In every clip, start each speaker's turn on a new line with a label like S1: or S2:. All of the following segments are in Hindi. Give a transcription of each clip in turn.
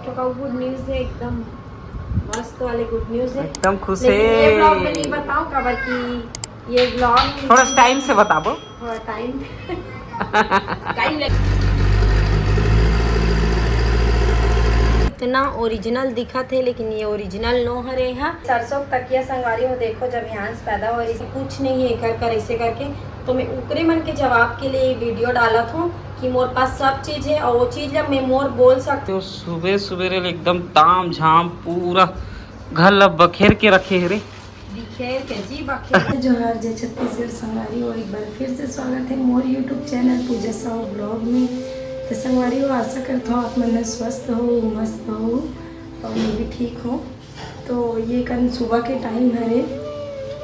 S1: तो गुड न्यूज़ है, एकदम मस्त वाले गुड न्यूज़ है।
S2: एकदम खुश है।
S1: ये ब्लॉग में नहीं बताऊँ कबर की, ये ब्लॉग
S2: थोड़ा टाइम से बताबो।
S1: थोड़ा टाइम इतना ओरिजिनल दिखा थे, लेकिन ये ओरिजिनल नो हरे है। सरसों तकिया संगवारी हो देखो, जब यहाँ से पैदा हो रही कुछ नहीं है कर ऐसे करके, तो मैं उकरे मन के जवाब के लिए वीडियो डाला था कि मोर पास सब चीज है और वो चीज जब मैं मोर बोल सकती हूँ।
S2: सुबह सवेरे एकदम ताम झाम पूरा घर लब बखेर के रखे है रे।
S1: बिखेर के जी बखेर। जोहार जय छत्तीसगढ़ संगवारी हो, एक बार फिर से स्वागत है मोर यूट्यूब चैनल पूजा साहू ब्लॉग में। तो संगवारी हो, आशा करता हूँ आप मन स्वस्थ हो, मस्त हो और मैं भी ठीक हूँ। तो ये कल सुबह के टाइम है रे,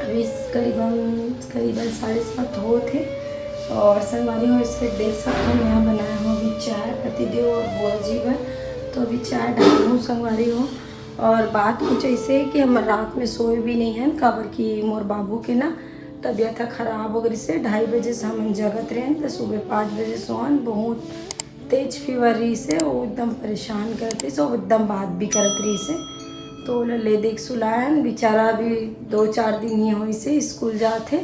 S1: अभी करीबन 7:30 हो थे और संगवारी हो इसे देख सकते हो नया बनाया हूँ अभी चाय पतिदेव और बोल जीवन। तो अभी चाय डाली हूँ संगवारी हो। और बात कुछ ऐसे है कि हम रात में सोए भी नहीं हैं, काबर की मोर बाबू के ना तबीयत खराब हो गई से 2:30 बजे से हम जगत रहे तो सुबह 5 बजे सोन। बहुत तेज फीवर रही से, वो एकदम परेशान करते से, वो एकदम बात भी करत रही से। तो ले देख सुलायन बेचारा अभी 2-4 दिन ही हुई से स्कूल जाते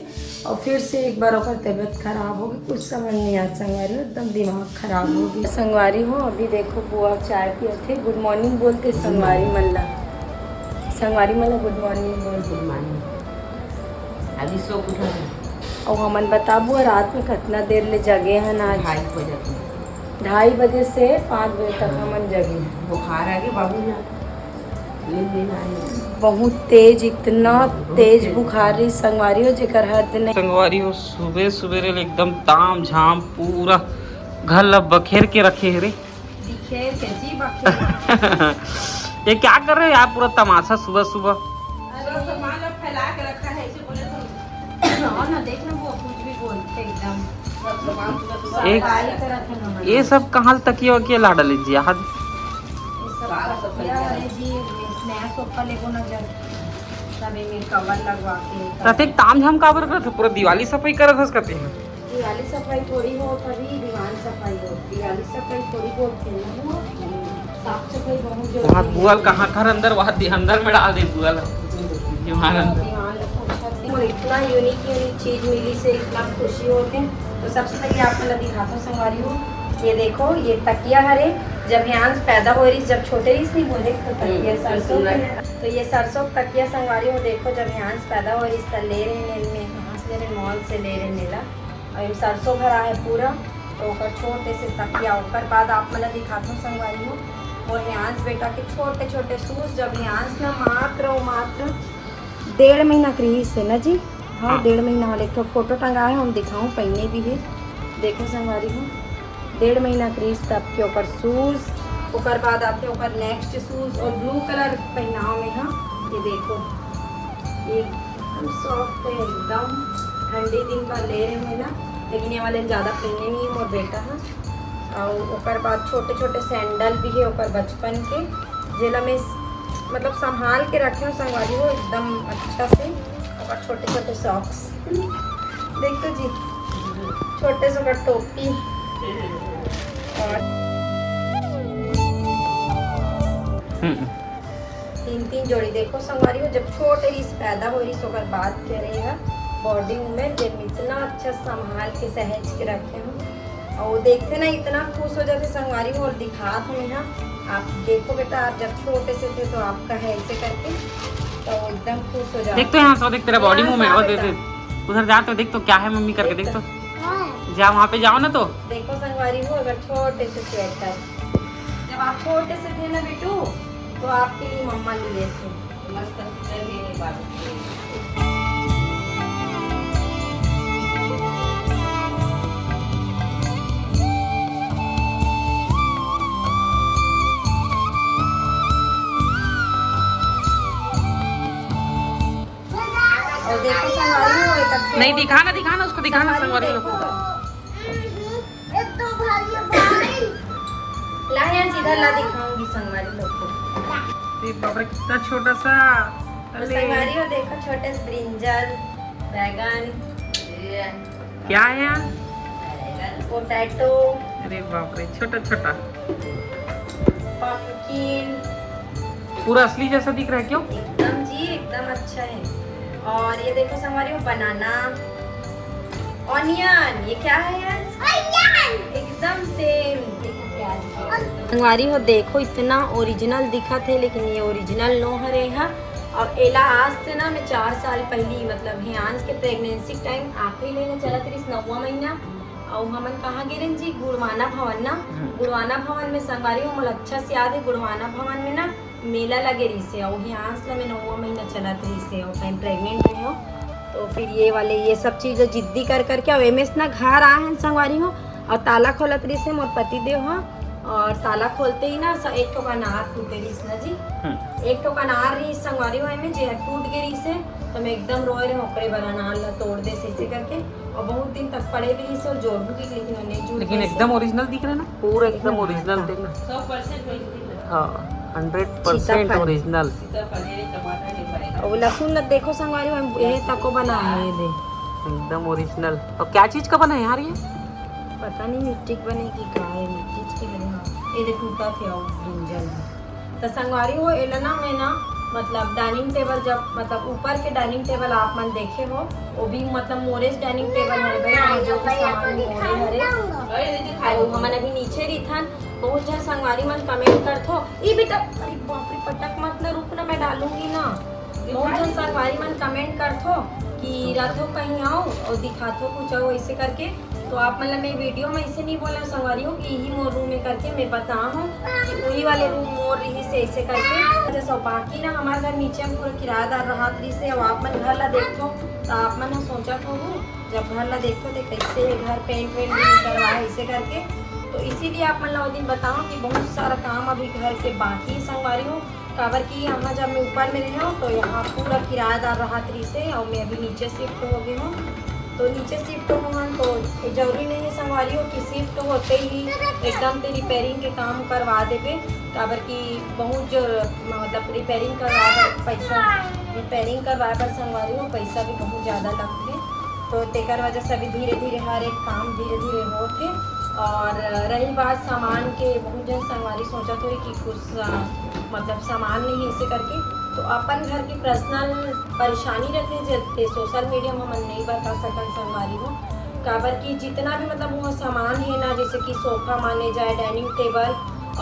S1: और फिर से एक बार और तबीयत खराब हो गई, कुछ समझ नहीं आता संगवारी हो, एकदम दिमाग खराब हो गई संगवारी हो। अभी देखो बुआ चाय पिए थे, गुड मॉर्निंग बोलते संगवारी मल्ला, संगवारी मल्ला गुड मॉर्निंग बोल। Good morning.
S2: अभी सो उठा
S1: और हमन बताबू रात में कितना देर ले जगे हैं आज? 2:30 बजे से 5 बजे तक हमन जगे।
S2: बुखार आ गया बाबू
S1: बहुत तेज, इतना तेज बुखार रही संगवारी हो जेकर हद नहीं।
S2: संगवारी हो सुबह सवेरे एकदम ताम झाम पूरा घर लब बखेर के रखे है रे।
S1: बिखेर के जी बखेर।
S2: ये क्या कर रहे हो यार, पूरा तमाशा सुबह सुबह।
S1: सामान लोग फैला के रखा है ऐसे बोले तो हाँ ना, देखना वो कुछ भी बोलते एकदम
S2: एक ये सब कहाँ तकिया वकिया ला डाली जी याद
S1: नया सोफा लेगो ना जब तभी में कवर लगवा के
S2: प्रत्येक ताम झाम काबर करते पूरा दिवाली सफाई करत हस करते हैं।
S1: दिवाली सफाई थोड़ी हो, तभी दीवान सफाई हो। दिवाली सफाई थोड़ी बोलते हैं, साफ सफाई बहुत जरूरी
S2: वहाँ
S1: है।
S2: बुआल कहाँ घर अंदर वहाँ अंदर में डाल दे बुआल दीवान अंदर।
S1: इतना यूनिक चीज मिली से इतना खुशी होते हैं। तो सबसे पहले आप मैं दिखाता हूँ संगवारी हो, ये देखो ये तकिया हरे, जब यहाँ पैदा हो रही जब छोटे रही नहीं बोले तो तकिया सरसों, तो ये सरसों तकिया संगवारी हो देखो, जब यहाँ पैदा हो रही तो ले रहे नेल में, कहाँ से ले रहे मॉल से ले रहे नेला और सरसों भरा है पूरा। तो छोटे से तकिया ओकर बाद आप मैं दिखाता हूँ संगवारी हो। और यहाँ बेटा के छोटे छोटे शूज, जब यहाँ ना मात्र 1.5 महीना रही से ना जी, हाँ 1.5 महीना वाले तो फोटो टंगा है, हम दिखाऊँ पहने भी है। देखो संगवारी हो 1.5 महीना क्रीज तब के ऊपर शूज़, ओकर बाद आते ओकर नेक्स्ट शूज़ और ब्लू कलर पहनाव में। हाँ ये देखो ये एकदम सॉफ्ट है, एकदम ठंडी दिन पर ले रहे हैं ना, लेकिन ये वाले ज़्यादा पहने नहीं है और बेटा है। और ओकर बाद छोटे छोटे सैंडल भी है ओकर बचपन के, जिला में मतलब संभाल के रखे हो संगवारी हो एकदम अच्छा से। और छोटे छोटे सॉक्स देखो जी, छोटे से टोपी और 3 जोड़ी देखो संगवारी हो। जब छोटे ही पैदा हो रही सोकर बात कर रही है बॉडी में, जब इतना अच्छा संभाल के सहेज के रखे हो और वो देखते ना इतना खुश हो जाते संगवारी हो। और दिखा तो यहाँ आप देखो बेटा, आप जब छोटे से थे तो आपका है ऐसे करके तो एकदम खुश हो जाते।
S2: देख तो यहाँ सो, देख तेरा बॉडी मुंह में और दे उधर जा तो देख तो क्या है मम्मी करके देख तो जा वहाँ पे जाओ ना तो
S1: देखो संगवारी हो। अगर छोटे से स्वेटर जब आप छोटे से थे ना बेटू, तो आपके लिए मम्मा लिए थे मस्त और देखो संगवारी हो
S2: नहीं दिखाना उसको दिखाना संगवारी हो।
S1: ला यहाँ सीधा ला दिखाऊंगी संगवारी लोग को।
S2: बाप रे कितना छोटा सा।
S1: संगवारी हो देखो छोटे से ब्रिंजल, बैगन,
S2: क्या है यार,
S1: पोटैटो।
S2: अरे बाप रे छोटा छोटा।
S1: पम्पकिन,
S2: पूरा असली जैसा दिख रहा है क्यों?
S1: एकदम जी एकदम अच्छा है। और ये देखो संगवारी हो बनाना, ऑनियन, ये क्या है यार? एकदम सेम। संगवारी हो देखो इतना ओरिजिनल दिखा थे, लेकिन ये ओरिजिनल नो हरे है। और एला आज से ना मैं 4 साल पहली मतलब हियांस के प्रेगनेंसी टाइम आखिरी लेने चला 9वां महीना और हमन कहाँ गिरन जी गुड़वाना भवन ना, गुड़वाना भवन में संगवारी हो मला अच्छा से याद है। गुड़वाना भवन में ना मेला लगे रही से और हियांस ला में 9वां महीना चला रही से और टाइम प्रेग्नेंट में हो। तो फिर ये वाले ये सब चीज़ जिद्दी कर करके और एम ना घर आए हैं संगवारी हो और ताला खोलत रही से मोर पति देव हो। और ताला खोलते ही ना एक ठो अनार टूटे रही ना जी, एक ठो अनार रही संगवारी हो में जे टूट गई से। तो मैं एकदम रोए रहे ओकरे बर अनार ला तोड़ दे से करके और बहुत दिन तक पड़े भी से और जोड़ भी लेकिन उन्हें जुड़
S2: लेकिन एकदम ओरिजिनल दिख रहा है ना, पूरा एकदम ओरिजिनल दिख रहा है।
S3: 100%
S2: हाँ 100% ओरिजिनल।
S1: और लहसुन लग देखो संगवारी हो ये तको बना है ये दे
S2: एकदम ओरिजिनल। और क्या चीज का बना है यार ये?
S1: पता नहीं मिट्टी की बने की का है, मिट्टी की बने। हाँ ये दे टूटा थे और ब्रिंजल तो संगवारी हो एला ना मैं ना मतलब डाइनिंग टेबल जब मतलब ऊपर के डाइनिंग टेबल आप मन देखे हो वो भी मतलब मोरेज डाइनिंग टेबल हरे भाई जो भी सामान मोरे हरे और हमन अभी नीचे रही था। बहुत जन संगवारी मन कमेंट करथो ई बेटा अरे बाप रे पटक मत ना रुक ना मैं डालूंगी ना। बहुत जन संगवारी मन कमेंट करथो कि रथो कहीं आओ और दिखाथो कुछ आओ ऐसे करके। तो आप मतलब मैं वीडियो में ऐसे नहीं बोला संगवारी हो कि यही मोर रूम में करके मैं बता हूँ कि वही वाले रूम मोर रही से ऐसे करके। जैसा बाकी ना हमारे घर नीचे में पूरा किराएदार रहा रही से और आप मन घर ला देखो तो आप मन सोचा तो जब घर ला देखो तो कैसे घर पेंट वेंट नहीं करवाए ऐसे करके। तो इसीलिए आप मन ला दिन बताऊँ कि बहुत सारा काम अभी घर के बाकी संगवारी हो काबर की यहाँ जब मैं ऊपर में रही हूँ तो यहाँ पूरा किराएदार रहा रही से और मैं अभी नीचे शिफ्ट हो गई हूँ। तो नीचे शिफ्ट हुआ तो जरूरी नहीं है संगवारी हो कि शिफ्ट होते ही एकदम ते रिपेयरिंग के काम करवा देवे काबर की बहुत जो मतलब रिपेयरिंग करवा पैसा रिपेयरिंग करवाए पर संगवारी हो पैसा भी बहुत ज़्यादा लगते। तो तेकर वजह से अभी धीरे धीरे हर एक काम धीरे धीरे होते। और रही बात सामान के बहुत जन संगवारी सोचा तो कि कुछ मतलब सामान नहीं ऐसे करके तो अपन घर की पर्सनल परेशानी रहते जैसे सोशल मीडिया में हम नहीं बता सकन संगवारी हो काबर की जितना भी मतलब वो सामान है ना जैसे कि सोफा माने जाए डाइनिंग टेबल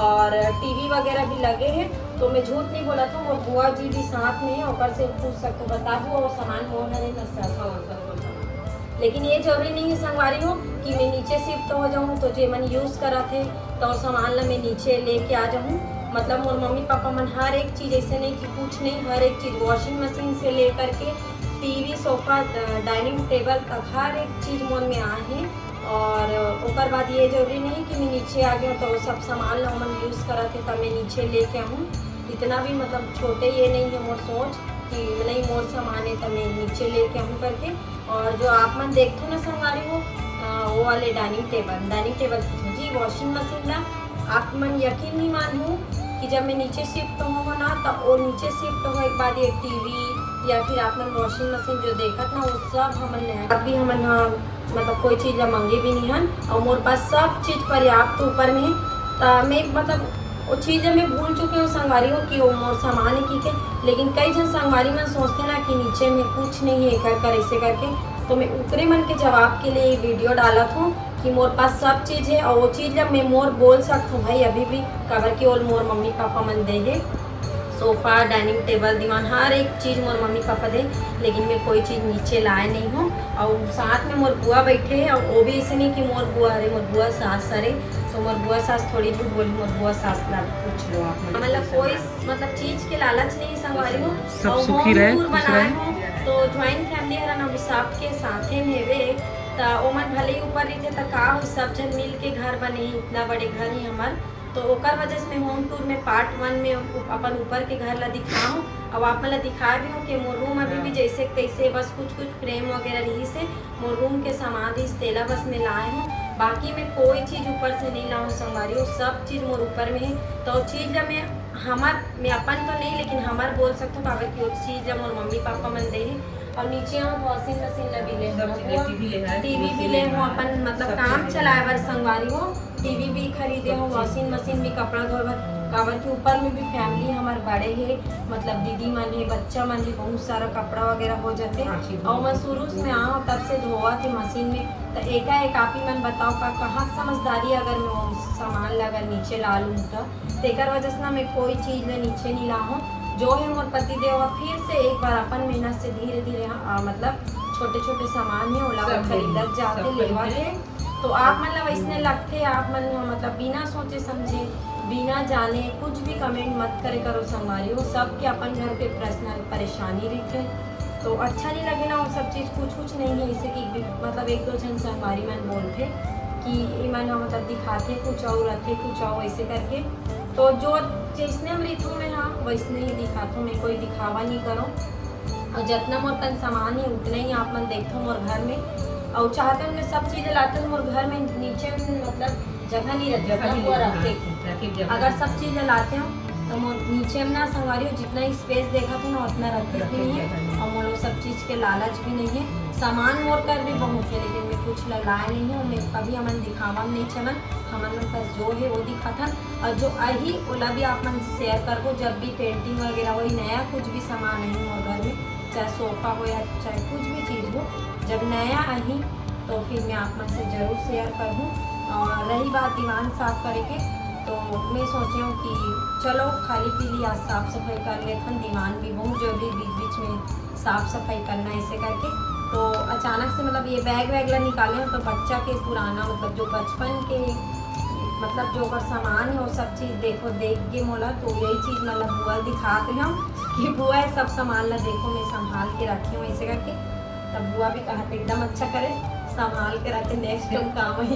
S1: और टीवी वगैरह भी लगे हैं। तो मैं झूठ नहीं बोला था वो बुआ जी भी साथ में है ऊपर से पूछ सकते बता दो वो सामान मोर है न। लेकिन ये जरूरी नहीं है संगवारी हो कि मैं नीचे शिफ्ट हो जाऊँ तो जो मन यूज़ करा थे तो सामान ला मैं नीचे लेके आ जाऊँ। मतलब मोर मम्मी पापा मन हर एक चीज़ ऐसे नहीं कि कुछ नहीं हर एक चीज़ वॉशिंग मशीन से लेकर के टीवी सोफा डाइनिंग टेबल तक हर एक चीज़ मोर में आए हैं। और ऊपर बाद ये जरूरी नहीं कि मैं नीचे आ गया तो सब सामान ला मन यूज़ करा थे तब मैं नीचे लेके आऊँ। इतना भी मतलब छोटे ये नहीं है मोर सोच कि नहीं मोर सामान है तो मैं नीचे लेके आऊँ करके। और जो आप मन देखते ना संगवारी हो वो वाले डाइनिंग टेबल जी वॉशिंग मशीन ला आप मन यकीन नहीं मानूँ कि जब मैं नीचे शिफ्ट होगा ना तो वो नीचे शिफ्ट होने के बाद ये टीवी या फिर आप मन वॉशिंग मशीन जो देखत ना वो सब हमन अभी हमन हाँ मतलब कोई चीज़ मंगे भी नहीं हन और मोर पास सब चीज़ पर्याप्त ऊपर में तो मैं मतलब वो चीज़ मैं भूल चुकी हूँ संगवारी हो कि वो मोर सामान है की के। लेकिन कई जन संगवारी मन सोचते ना कि नीचे में कुछ नहीं है कर ऐसे करके। तो मैं ऊपरी मन के जवाब के लिए वीडियो डाला था कि मोर पास सब चीज़ है और वो चीज़ जब मैं मोर बोल सकता हूँ भाई अभी भी कवर की और मोर मम्मी पापा मन दे है सोफ़ा डाइनिंग टेबल दीवान हर एक चीज़ मोर मम्मी पापा दे। लेकिन मैं कोई चीज़ नीचे लाए नहीं हूँ। और साथ में मोर बुआ बैठे हैं और वो भी ऐसे नहीं कि मोर बुआ अरे मोर बुआ सास अरे तो मोर बुआ सास थोड़ी दूर बोली मोर बुआ सास ला पूछ लो आप मतलब कोई मतलब चीज़ के लालच नहीं संगवारी हो
S2: सब सुखी रहे
S1: बनाए हो। तो ज्वाइंट फैमिली हरा ना सबके साथे में वे तो ओमन भले ही ऊपर रही थे तो का सब जन मिल के घर बने इतना बड़े घर ही हमार। तो ओकर वजह से होम टूर में पार्ट 1 में अपन ऊपर के घर ला दिखाऊँ अब आप मतलब दिखा भी हूँ कि मोर रूम अभी भी जैसे तैसे बस कुछ फ्रेम वगैरह रही से मोर रूम के सामान ही तेला बस में लाए हूँ। बाकी मैं कोई चीज़ ऊपर से नहीं लाऊँ संगवारी हो सब चीज़ मोर ऊपर में है। तो चीज़ जब मैं अपन तो नहीं लेकिन हमार बोल सकता हूँ काबर की चीज़ जब मोर मम्मी पापा मन दे और नीचे हम वॉशिंग मशीन ला भी ले टीवी भी ले हो अपन मतलब काम चलाए बर संगवारी हो टीवी भी खरीदे हो वॉशिंग मशीन भी कपड़ा धोए बर काबर के ऊपर में भी फैमिली हमारे बड़े है, मतलब दीदी मन है, बच्चा मन है, बहुत सारा कपड़ा वगैरह हो जाते हैं। और मैं शुरू में आओ तब से धोआ थे मशीन में, तो एकाएक आप ही मन बताओ का कहाँ समझदारी अगर मैं वो सामान ला अगर नीचे ला लूँ तो एक वजह से ना मैं कोई चीज़ ले नीचे नहीं ला हूँ। जो है मोर पति देव फिर से एक बार अपन मेहनत से धीरे धीरे मतलब छोटे छोटे सामान है ओला खरीदत जाते लेवा थे। तो आप मतलब इसने लगते आप मन मतलब बिना सोचे समझे बिना जाने कुछ भी कमेंट मत करे करो संगवारी हो, सब के अपन घर पे पर्सनल परेशानी रहते तो अच्छा नहीं लगे ना वो सब चीज़ कुछ नहीं है। इसे कि मतलब एक दो जन संगवारी मन बोलते कि मन हम मतलब दिखाते कुछ और रहते कुछ और ऐसे करके, तो जो जिसने हम ऋतु में हाँ वैसने ही दिखाता हूँ, मैं कोई दिखावा नहीं करूँ। और जितना मोर तन सामान है उतना ही आप मन देखते हो मोर घर में, और चाहते हैं मैं सब चीज़ें लाते हैं मोर घर में नीचे मतलब जगह नहीं रहती, अगर सब चीज़ें लाते हो तो मोर नीचे में ना संगवारी हो जितना स्पेस देखा था ना उतना रखती भी नहीं है, और मोर सब चीज़ के लालच भी नहीं है। सामान मोर कर भी बहुत है लेकिन मैं कुछ लाया नहीं है, मैं कभी हमन दिखावा में नहीं चलन, हमारे पास जो है वो दिखा था। और जो आई ओला भी आप मन शेयर कर दो, जब भी पेंटिंग वगैरह वही नया कुछ भी सामान है मोर घर में, चाहे सोफ़ा हो या चाहे कुछ भी चीज़ हो, जब नया आई तो फिर मैं आप मन से ज़रूर शेयर करूँ। और रही बात दीवान साफ करके, तो मैं सोची हूँ कि चलो खाली पीली आज साफ़ सफाई कर लेते हैं, दीवान भी बहुत जल्दी बीच बीच में साफ़ सफाई करना ऐसे करके। तो अचानक से मतलब ये बैग वैग ला निकाले हैं तो बच्चा के पुराना मतलब जो बचपन के मतलब जो का सामान है वो सब चीज़ देखो देख के मोला, तो यही चीज़ मतलब बुआ दिखाते हैं कि बुआ है सब सामान ला देखो मैं संभाल के रखी हूँ ऐसे करके। तब बुआ भी कहा था एकदम अच्छा करे संभाल के रखे नेक्स्ट टाइम काम ही।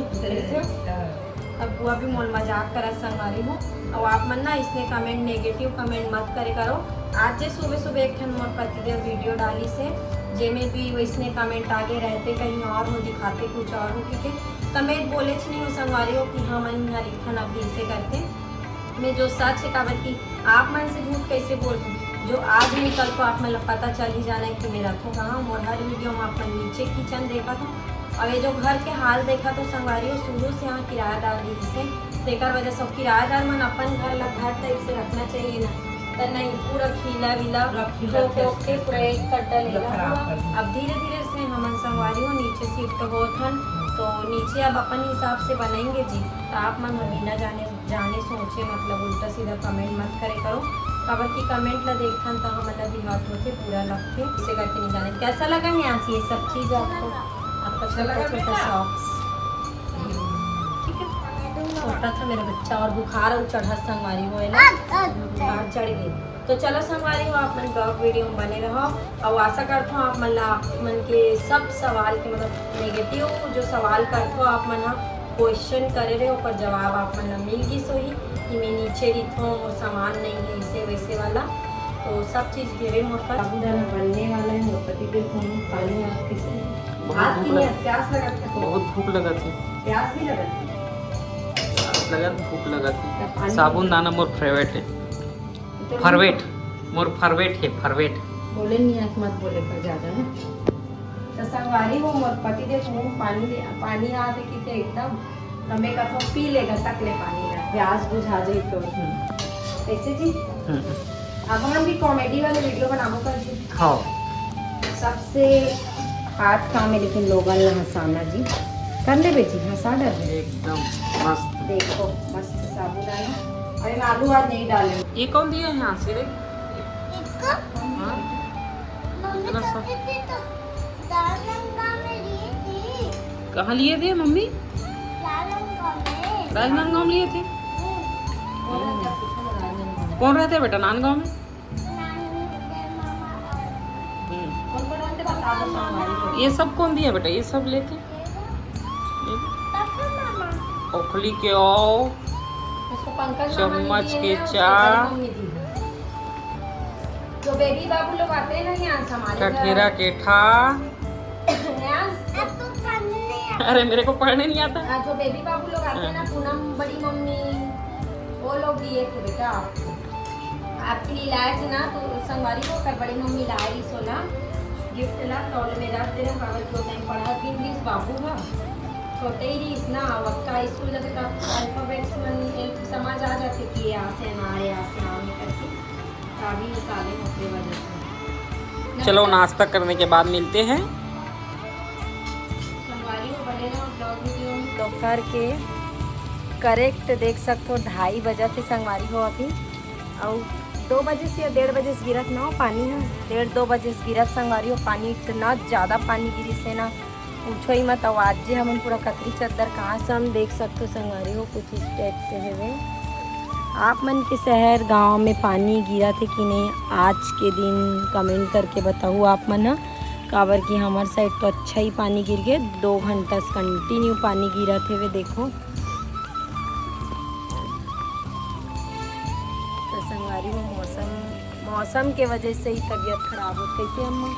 S1: अब बुआ भी मोल मजाक करा संगवारी हूँ। और आप मन ना इसने कमेंट नेगेटिव कमेंट मत करे करो। आज जे सुबह सुबह एक ठन मोर पतिदेव वीडियो डाली से जेमे भी वैसने कमेंट आगे रहते कहीं और हो दिखाते कुछ और हो, ठीक है कमेंट बोले नहीं हो संगवारी हो कि हाँ मन हर एक ठन अभी से करते मैं जो सच है काबर की आप मन से झूठ कैसे बोल जो आज नहीं कल तो आप मतलब पता चल ही जाना है कि मैं रखूँ कहाँ। और हर वीडियो में अपन नीचे किचन देखा था, और ये जो घर के हाल देखा तो संगवारी हो शुरू से यहाँ किराएदार ही से तेकर वजह से किराएदार मन अपन घर ला घर टाइप से रखना चाहिए ना, तो नहीं पूरा खीला विला ठोक के पूरा एक कट्टा लेगा। अब धीरे धीरे से हम संगवारी हो नीचे शिफ्ट हो थन, तो नीचे अब अपन हिसाब से बनाएंगे जी। तो आप मन बिना जाने सोचे मतलब उल्टा सीधा कमेंट मत करे करो, काबर की कमेंट ला देखथन तो हम मतलब दिहात होते पूरा लगते इसे करके नहीं जाने। कैसा लगा है यहाँ से ये सब चीज़ आपको? आपका छोटा छोटा सॉक्स ठीक है, छोटा था मेरा बच्चा और बुखार और चढ़ा संगवारी हो है ना, बुखार चढ़ गई। तो चलो संगवारी हो आप मन ब्लॉग वीडियो में बने रहो, और आशा करता हूँ आप मन के सब सवाल के मतलब नेगेटिव जो सवाल करते हो आप मन क्वेश्चन करे रहे पर जवाब आप मन मिल गई सो ही कि मैं नीचे रही और सामान नहीं है इसे वैसे वाला, तो सब चीज़ घेरे मोर पर साबुदाना बनने वाला है। मोर पति के फोन पानी आपके हाथ की नहीं प्यास लगा था,
S2: बहुत भूख लगा थी,
S1: प्यास भी लगा
S2: लगा भूख लगा थी। साबुन दाना मोर फेवरेट है, फरवेट मोर फरवेट है फरवेट।
S1: बोले नहीं आँख मत बोले पर ज़्यादा है तो संगवारी हो मोर पति दे पानी आ कि थे एकदम हमें कथो पी लेगा तक ले पानी ना प्यास बुझा जाए तो कैसे जी। अब हम भी कॉमेडी वाले वीडियो बनाबो कर जी।
S2: हाँ
S1: सबसे हार्ड काम है लेकिन लोगों ने हंसाना जी कर ले बेची हंसा डर
S2: एकदम मस्त।
S1: देखो मस्त साबुदाना, अरे आलू आज नहीं डाले।
S2: ये कौन दिया है यहाँ से रे? कहाँ लिए थे मम्मी? राजनांदगांव लिए थे। कौन रहते हैं बेटा नांदगांव में? ये सब कौन दिया बेटा? ये सब लेके ओखली के आओ चम्मच के चार
S1: जो बेबी बाबू लोग आते हैं ना यहाँ हमारे
S2: ठठेरा के ठा। अरे मेरे को पढ़ने नहीं आता।
S1: जो बेबी बाबू लोग आते हैं ना पूनम बड़ी मम्मी वो लोग दिए थे बेटा आपके लिए लाए थे ना, तो संगवारी को कर बड़ी मम्मी लाई सोना गिफ्ट ला तो में रख दे रहे कागज को टाइम पढ़ा कि इंग्लिश बाबू का छोटे ही रहीस ना वक्का स्कूल जाते तब अल्फाबेट्स मन समझ आ जाते कि ये आसे ना ये आसे आने करके तभी निकाले अपने वजह से।
S2: चलो नाश्ता करने के बाद मिलते हैं।
S1: संगवारी हो बनेगा ब्लॉग वीडियो में दोपहर के करेक्ट देख सकते हो 2:30 बजे थे संगवारी हो अभी और 2 बजे से या 1:30 बजे से गिरत ना हो पानी है 1:30-2 बजे से गिरत संगवारी हो पानी इतना ज़्यादा पानी गिरी से ना पूछो ही मत। आज जे हम पूरा कतरी चद्दर कहाँ से हम देख सकते हो संगवारी हो कुछ इस टाइप से है। आप मन के शहर गांव में पानी गिरा थे कि नहीं आज के दिन कमेंट करके बताओ आप मन है काबर कि हमारे साइड तो अच्छा ही पानी गिर गए 2 घंटा से कंटिन्यू पानी गिरा थे वे देखो। तो संगवारी हो मौसम के वजह से ही तबीयत खराब हो कैसे अम्मा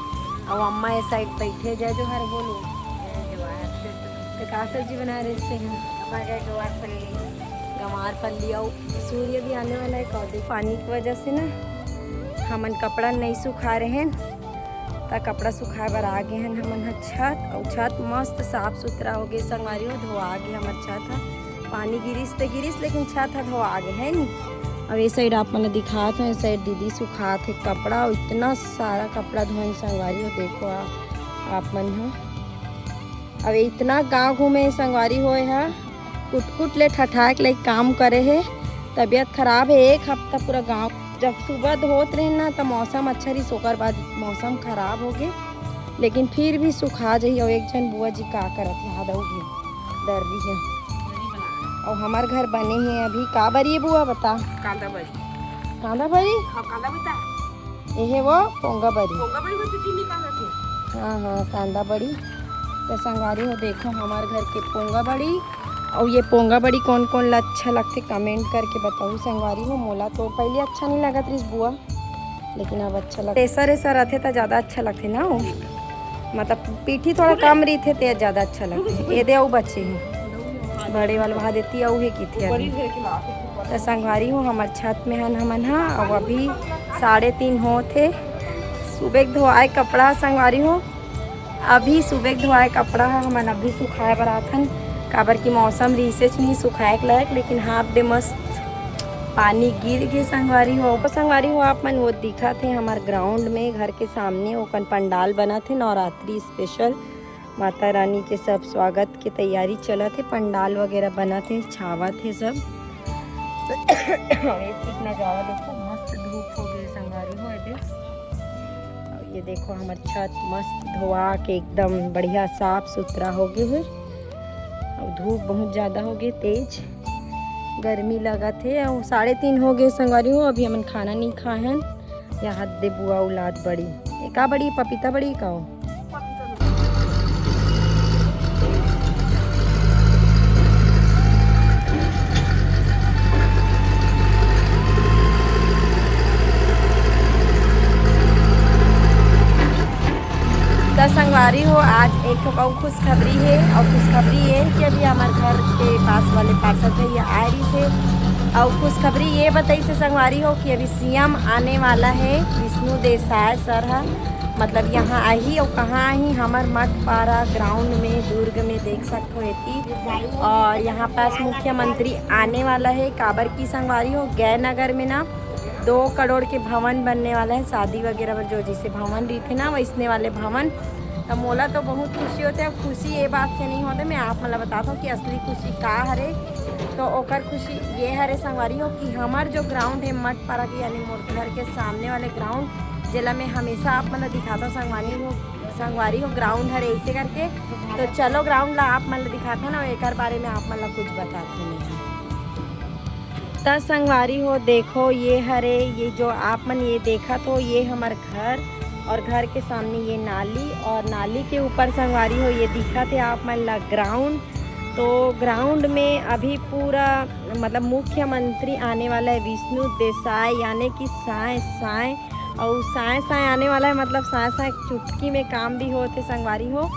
S1: और अम्मा ये साइड बैठे जाए जो हर बोलो तो का सब्जी बना रहे थे गंवार फली और सूर्य भी आने वाला है कौदे पानी की वजह से ना हमन कपड़ा नहीं सुखा रहे हैं तो कपड़ा सुखाए बर आ गए हैं हमन छत और छत मस्त साफ सुथरा हो गए संगवारी हो धोआ गए हमार छत है पानी गिरिस लेकिन छत है धोआ गए है नी। अब ये साइड आप मैंने दिखा था इस साइड दीदी सुखा थे कपड़ा और इतना सारा कपड़ा धोए संगवारी हो देखो आप मन हो। अब इतना गांव घूमे संगवारी हो है कुट ले ठठाक ले काम करे है तबीयत खराब है 1 हफ्ता पूरा गांव जब सुबह धोत रहे ना तो मौसम अच्छा रही सोकर बाद मौसम खराब हो गए लेकिन फिर भी सुखा जाइए। और एक जन बुआ जी का करत याद आओगी डर रही है और हमार घर बने हैं अभी का बरी है बुआ बता
S2: कांदा बरी
S1: हाँ कांदा बता ये वो पोंगा बरी हाँ कांदा बड़ी तो संगवारी हो देखो हमारे घर के पोंगा बड़ी और ये पोंगा बड़ी कौन कौन अच्छा लगते कमेंट करके बताओ संगवारी हो। मोला तो पहले अच्छा नहीं लगा था इस बुआ लेकिन अब अच्छा लगता ऐसा रहते तो ज़्यादा अच्छा लगते ना वो मतलब पीठी थोड़ा कम रही थे तो ज़्यादा अच्छा लगते ये दे बच्चे हैं बड़े वाले भा देती है की थे तो संगवारी हो हमारे छत में हन हमन हाँ और अभी 3:30 हो थे सुबह धोआए कपड़ा संगवारी हो अभी सुबह धोआए कपड़ा है हमन अभी सुखाए बराथन काबर की मौसम रिसेच नहीं सुखाए के लायक लेकिन हाँ दे मस्त पानी गिर गए संगवारी हो आप मन वो दिखा थे हमारे ग्राउंड में घर के सामने ओकन पंडाल बना थे नवरात्रि स्पेशल माता रानी के सब स्वागत के तैयारी चला थे पंडाल वगैरह बना थे छावा थे सब नज़ारा देखो मस्त धूप हो गई संगवारी हो ये देखो हमारे छत मस्त धोआ के एकदम बढ़िया साफ सुथरा हो गए हुए और धूप बहुत ज़्यादा हो गए तेज गर्मी लगा थे और 3:30 हो गए संगवारी हो अभी हमन खाना नहीं खाए हैं या हद दे बुआ औलाद बड़ी का बड़ी पपीता बड़ी का हो तो संगवारी हो आज एक बहुत खुशखबरी है और खुशखबरी ये है कि अभी हमारे घर के पास वाले पार्षद है ये आ रही से और खुशखबरी ये बताई से संगवारी हो कि अभी सीएम आने वाला है विष्णु देसाई सर है मतलब यहाँ आई और कहाँ आई हमार मठपारा ग्राउंड में दुर्ग में देख सकते हो इतनी और यहाँ पास मुख्यमंत्री आने वाला है काबर की संगवारी हो गैनगर में ना 2 करोड़ के भवन बनने वाला है शादी वगैरह जो जिसे भवन रही थे ना वैसने वाले भवन तो मोला तो बहुत खुशी होते है। खुशी ये बात से नहीं होते मैं आप मतलब बताता हूँ कि असली खुशी का हरे तो ओकर खुशी ये हरे संगवारी हो कि हमार जो ग्राउंड है मठपारा की यानी मोर घर के सामने वाले ग्राउंड जिला में हमेशा आप मतलब दिखाता हूँ संगवारी हो ग्राउंड हरे ऐसे करके तो चलो ग्राउंड ला आप मतलब दिखाता ना एक बारे में आप मतलब कुछ बताते नहीं तो संगवारी हो देखो ये हरे ये जो आप मन ये देखा तो ये हमारे घर और घर के सामने ये नाली और नाली के ऊपर संगवारी हो ये दिखा थे आप मन ला ग्राउंड तो ग्राउंड में अभी पूरा मतलब मुख्यमंत्री आने वाला है विष्णु देसाई यानी कि साए और साए आने वाला है मतलब साए चुटकी में काम भी होते संगवारी हो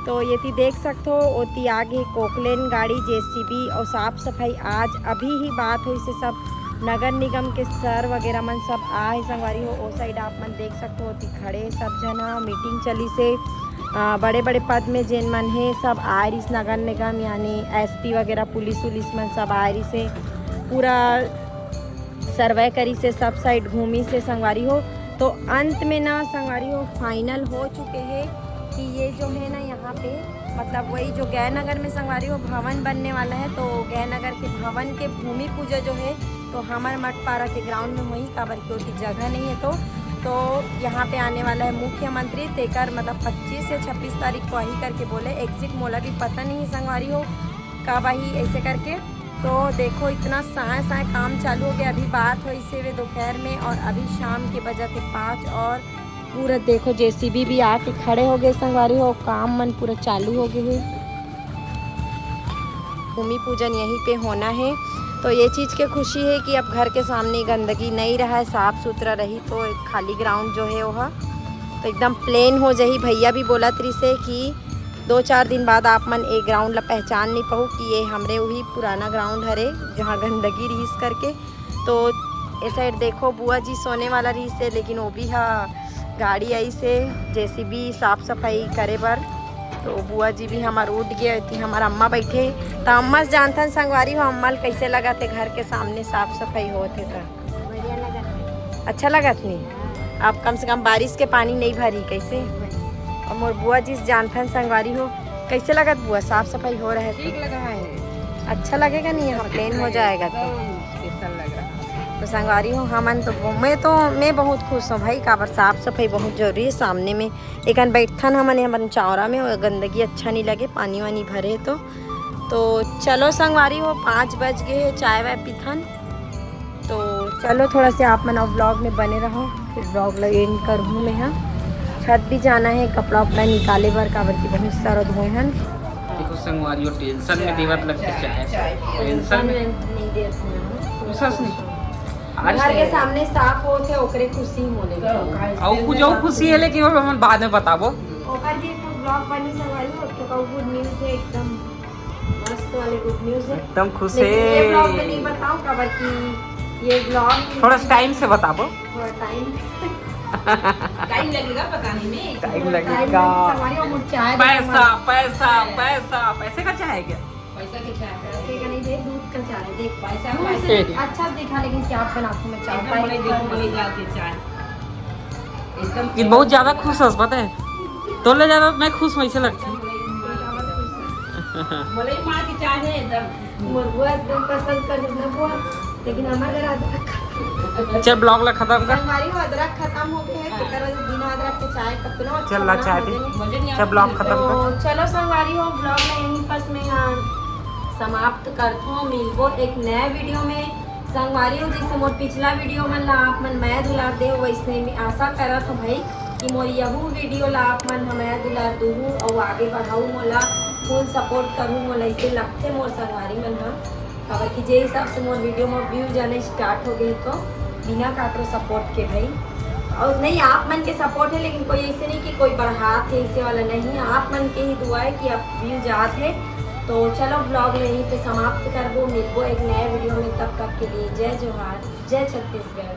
S1: तो ये थी देख सकते हो ओती आगे कोकलेन गाड़ी जेसीबी और साफ सफाई आज अभी ही बात हुई से सब नगर निगम के सर वगैरह मन सब आए संगवारी हो ओ साइड आप मन देख सकते हो ओती खड़े सब जना मीटिंग चली से बड़े बड़े पद में जिन मन है सब आयरिस नगर निगम यानी एसपी वगैरह पुलिस में सब आयरिस से पूरा सर्वे करी से सब साइड घूमी से संगवारी हो। तो अंत में ना संगवारी हो फाइनल हो चुके हैं कि ये जो है ना यहाँ पे मतलब वही जो गैनगर में संगवारी हो भवन बनने वाला है। तो गैनगर के भवन के भूमि पूजा जो है तो हमारे मठपारा के ग्राउंड में वही काबर की होती जगह नहीं है। तो यहाँ पे आने वाला है मुख्यमंत्री तेकर मतलब 25 से 26 तारीख को ही करके बोले। एग्जिट मोला भी पता नहीं है संगवारी हो कब आई ऐसे करके। तो देखो इतना साय काम चालू हो गया। अभी बात हुई से वे दोपहर में और अभी शाम के बजे थे 5 और पूरा देखो जेसीबी भी आके खड़े हो गए संगवारी हो। काम मन पूरा चालू हो गए है। भूमि पूजन यहीं पे होना है। तो ये चीज़ की खुशी है कि अब घर के सामने गंदगी नहीं रहा है, साफ़ सुथरा रही। तो एक खाली ग्राउंड जो है वह तो एकदम प्लेन हो जाही। भैया भी बोला तरी से कि 2-4 दिन बाद आप मन एक ग्राउंड ला पहचान नहीं पाओ कि ये हमरे वही पुराना ग्राउंड हरे जहाँ गंदगी रहीस करके। तो ये साइड देखो बुआ जी सोने वाला रही से लेकिन वो भी गाड़ी आई से जेसीबी साफ सफाई करे बर। तो बुआ जी भी हमार उठ गए थी। हमारा अम्मा बैठे तो अम्मा से जानथन संगवारी हो अम्मा कैसे लगा थे घर के सामने साफ सफाई होते तो
S3: बढ़िया लगा।
S1: अच्छा लगा नहीं। आप कम से कम बारिश के पानी नहीं भरी कैसे। और मोर बुआ जी से जानथन संगवारी हो कैसे लगा बुआ साफ सफाई हो रहा है
S3: ठीक लगा है।
S1: अच्छा लगेगा नहीं यहाँ प्लेन हो जाएगा तो
S3: स्पेशल लग रहा है।
S1: तो संगवारी हो हमन तो मैं बहुत खुश हूँ भाई काबर साफ़ सफाई बहुत जरूरी है। सामने में एक बैठन हमन यहाँ चौरा में और गंदगी अच्छा नहीं लगे पानी वानी भरे। तो चलो संगवारी हो 5 बज गए है चाय वाय पीथन। तो चलो थोड़ा से आप मन व्लॉग में बने रहो फिर व्लॉग एंड करूँ मैं। यहाँ छत भी जाना है कपड़ा उपड़ा निकाले बर काबर की बहुत सारा धोए हन।
S2: देखो संगवारी हो टेंशन में देवत लगते चाहे टेंशन में
S1: नहीं देती
S2: विश्वास नहीं
S1: घर के सामने साफ होते ओकरे खुशी होने
S2: और कुछ और खुशी है लेकिन वो हम बाद में बताबो।
S1: ओकर भी एक ब्लॉग बनी संगवारी हो तो गुड न्यूज़ है एकदम मस्त वाले गुड न्यूज़ है
S2: एकदम खुश
S1: लेकिन ये
S2: है।
S1: ब्लॉग में नहीं बताऊं काबर की ये ब्लॉग
S2: थोड़ा टाइम से बताबो।
S1: थोड़ा
S3: टाइम लगेगा बताने में।
S2: टाइम लगेगा।
S1: संगवारी हो मुरझाए
S2: पैसा पैसा पैसा पैसे का चाहे क्या
S3: पैसा के चाय
S1: पैसे का नहीं दे दूध का चाय देख
S3: पैसा
S1: दूध से अच्छा दिखा लेकिन क्या बनाती मैं चाय
S3: एकदम बड़े देख बड़े जाके चाय एकदम
S2: ये बहुत ज्यादा खुश है पता है तो ले ज्यादा मैं खुश वैसे लगती हूँ।
S3: मलाई माँ की चाय है एकदम।
S1: मोर बुआ एकदम पसंद कर ना बुआ लेकिन हमारे घर अदरक
S2: चल ब्लॉग ला खत्म कर।
S1: हमारी वो अदरक खत्म हो गया है तो कर बिना अदरक के चाय कितना अच्छा
S2: चल ला
S1: बना
S2: चाय
S1: होते
S2: पी।
S1: हैं।
S3: मुझे नहीं
S2: चल ब्लॉग खत्म
S1: तो
S2: कर।
S1: चलो संगवारी हो ब्लॉग में यहीं पर मैं समाप्त करता हूँ। मिलबो एक नया वीडियो में संगवारी हो जैसे मोर पिछला वीडियो मन ला आप मन मैं दुलार दे वैसे मैं आशा करत हूँ भाई कि मोर यहू वीडियो ला आप मन मैं दुलार दूँ और आगे बढ़ाऊँ मोला फुल सपोर्ट करूँ मोला ऐसे लगते मोर संगवारी मन हाँ काबर कि जे हिसाब से मोर वीडियो में व्यू जाने स्टार्ट हो गई तो बिना काकरो सपोर्ट के भाई और नहीं आप मन के सपोर्ट है लेकिन कोई ऐसे नहीं कि कोई बढ़ात है ऐसे वाला नहीं आप मन के ही दुआ है कि आप व्यू जात है। तो चलो ब्लॉग यहीं पे समाप्त करबो मिलबो एक नए वीडियो में तब तक के लिए जय जोहार जय छत्तीसगढ़।